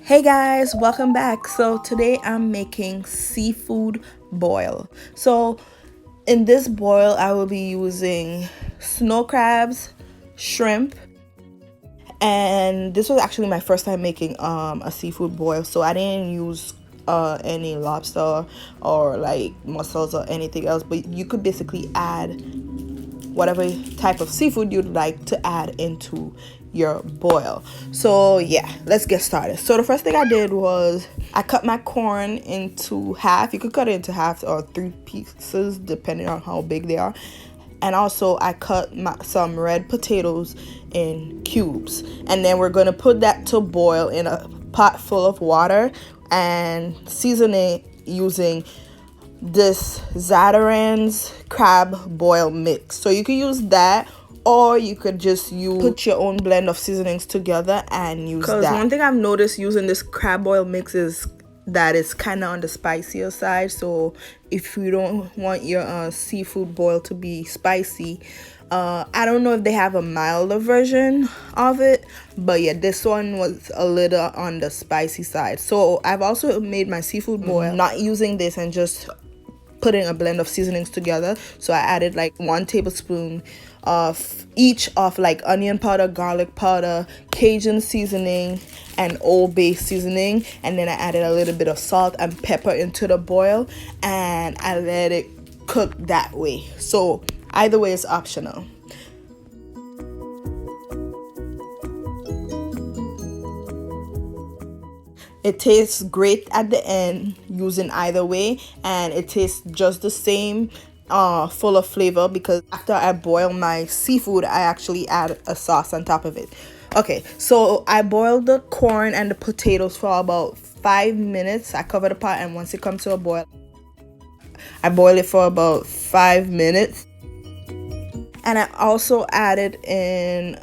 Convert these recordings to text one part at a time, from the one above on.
Hey guys, welcome back. So today I'm making seafood boil. So in this boil I will be using snow crabs, shrimp, and this was actually my first time making a seafood boil. So I didn't use any lobster or like mussels or anything else, but you could basically add whatever type of seafood you'd like to add into your boil. So yeah, let's get started. So the first thing I did was I cut my corn into half. You could cut it into half or 3 pieces depending on how big they are. And also I cut some red potatoes in cubes, and then we're going to put that to boil in a pot full of water and season it using this Zatarain's crab boil mix. So you could use that, or you could just put your own blend of seasonings together and use that. Because one thing I've noticed using this crab boil mix is that it's kind of on the spicier side. So if you don't want your seafood boil to be spicy, I don't know if they have a milder version of it, but yeah, this one was a little on the spicy side. So I've also made my seafood boil not using this and just putting a blend of seasonings together. So I added like 1 tablespoon of each of like onion powder, garlic powder, Cajun seasoning, and Old Bay seasoning, and then I added a little bit of salt and pepper into the boil, and I let it cook that way. So either way is optional. It tastes great at the end using either way, and it tastes just the same, full of flavor, because after I boil my seafood I actually add a sauce on top of it. Okay, so I boiled the corn and the potatoes for about 5 minutes. I cover the pot, and once it comes to a boil I boil it for about 5 minutes, and I also added in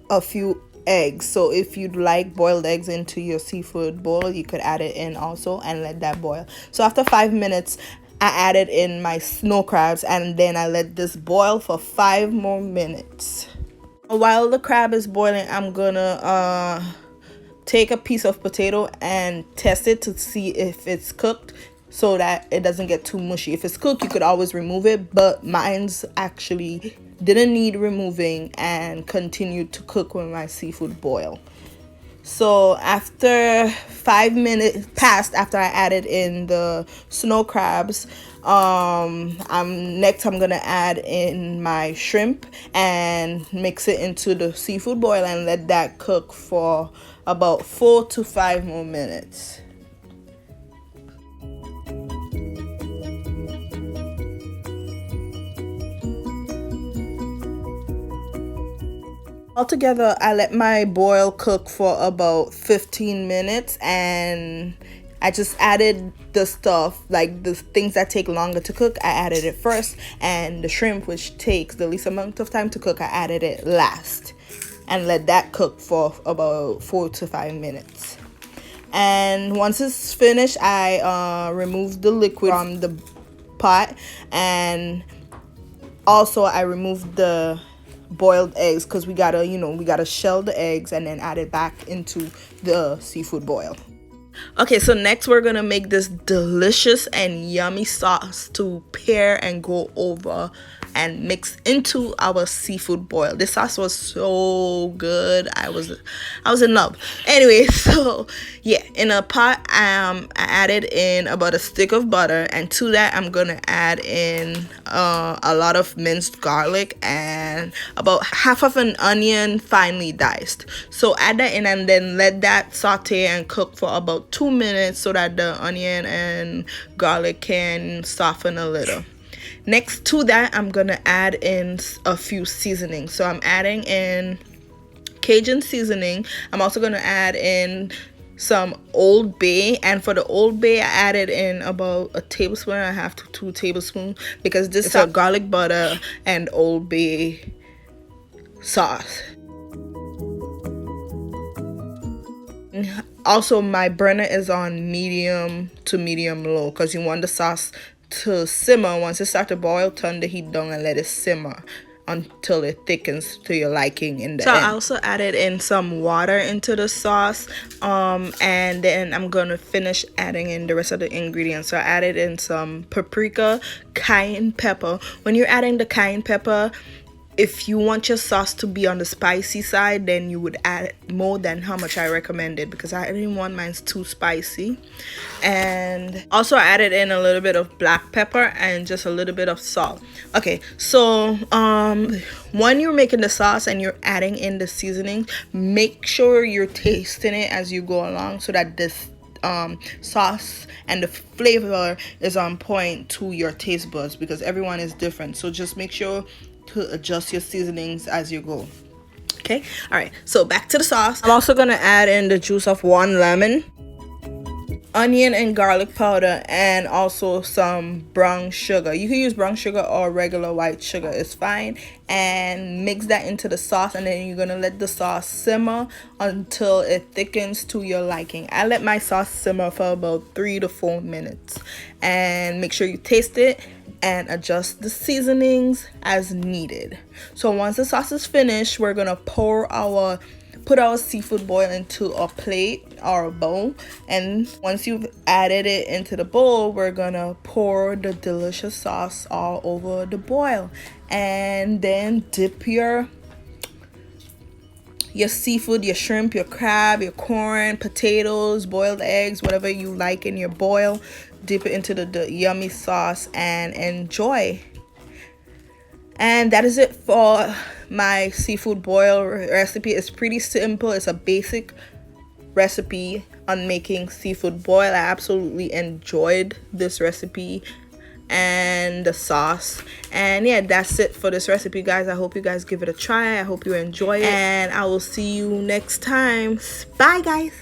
a few eggs. So if you'd like boiled eggs into your seafood boil, you could add it in also and let that boil. So after 5 minutes I added in my snow crabs, and then I let this boil for 5 more minutes. While the crab is boiling, I'm gonna take a piece of potato and test it to see if it's cooked, so that it doesn't get too mushy. If it's cooked, you could always remove it, but mine's actually didn't need removing and continued to cook with my seafood boil. So after 5 minutes passed after I added in the snow crabs, next I'm gonna add in my shrimp and mix it into the seafood boil and let that cook for about 4 to 5 more minutes. Altogether, I let my boil cook for about 15 minutes, and I just added the stuff, like the things that take longer to cook, I added it first, and the shrimp, which takes the least amount of time to cook, I added it last, and let that cook for about 4 to 5 minutes. And once it's finished, I removed the liquid from the pot, and also I removed the boiled eggs, because we gotta shell the eggs and then add it back into the seafood boil. Okay, so next we're gonna make this delicious and yummy sauce to pair and go over and mix into our seafood boil. This sauce was so good. I was in love. Anyway, so yeah, in a pot I added in about a stick of butter, and to that I'm gonna add in a lot of minced garlic and about half of an onion finely diced. So add that in and then let that saute and cook for about 2 minutes so that the onion and garlic can soften a little. Next to that, I'm gonna add in a few seasonings. So I'm adding in Cajun seasoning. I'm also gonna add in some Old Bay, and for the Old Bay I added in about a tablespoon and a half to 2 tablespoons, because this is a garlic butter and Old Bay sauce. Also, my burner is on medium to medium low, because you want the sauce to simmer. Once it starts to boil, turn the heat down and let it simmer until it thickens to your liking in the end. I also added in some water into the sauce, and then I'm gonna finish adding in the rest of the ingredients. So I added in some paprika, cayenne pepper. When you're adding the cayenne pepper, if you want your sauce to be on the spicy side, then you would add more than how much I recommended, because I didn't want mine too spicy. And also I added in a little bit of black pepper and just a little bit of salt. Okay, so when you're making the sauce and you're adding in the seasoning, make sure you're tasting it as you go along, so that this sauce and the flavor is on point to your taste buds, because everyone is different. So just make sure to adjust your seasonings as you go. Okay, all right, so back to the sauce. I'm also gonna add in the juice of 1 lemon, onion and garlic powder, and also some brown sugar. You can use brown sugar or regular white sugar, it's fine. And mix that into the sauce, and then you're gonna let the sauce simmer until it thickens to your liking. I let my sauce simmer for about 3 to 4 minutes, and make sure you taste it and adjust the seasonings as needed. So once the sauce is finished, we're gonna put our seafood boil into a plate or a bowl. And once you've added it into the bowl, we're gonna pour the delicious sauce all over the boil, and then dip your seafood, your shrimp, your crab, your corn, potatoes, boiled eggs, whatever you like in your boil. Dip it into the yummy sauce and enjoy. And that is it for my seafood boil recipe. It's pretty simple. It's a basic recipe on making seafood boil. I absolutely enjoyed this recipe and the sauce. And yeah, that's it for this recipe, guys. I hope you guys give it a try. I hope you enjoy it, and I will see you next time. Bye, guys.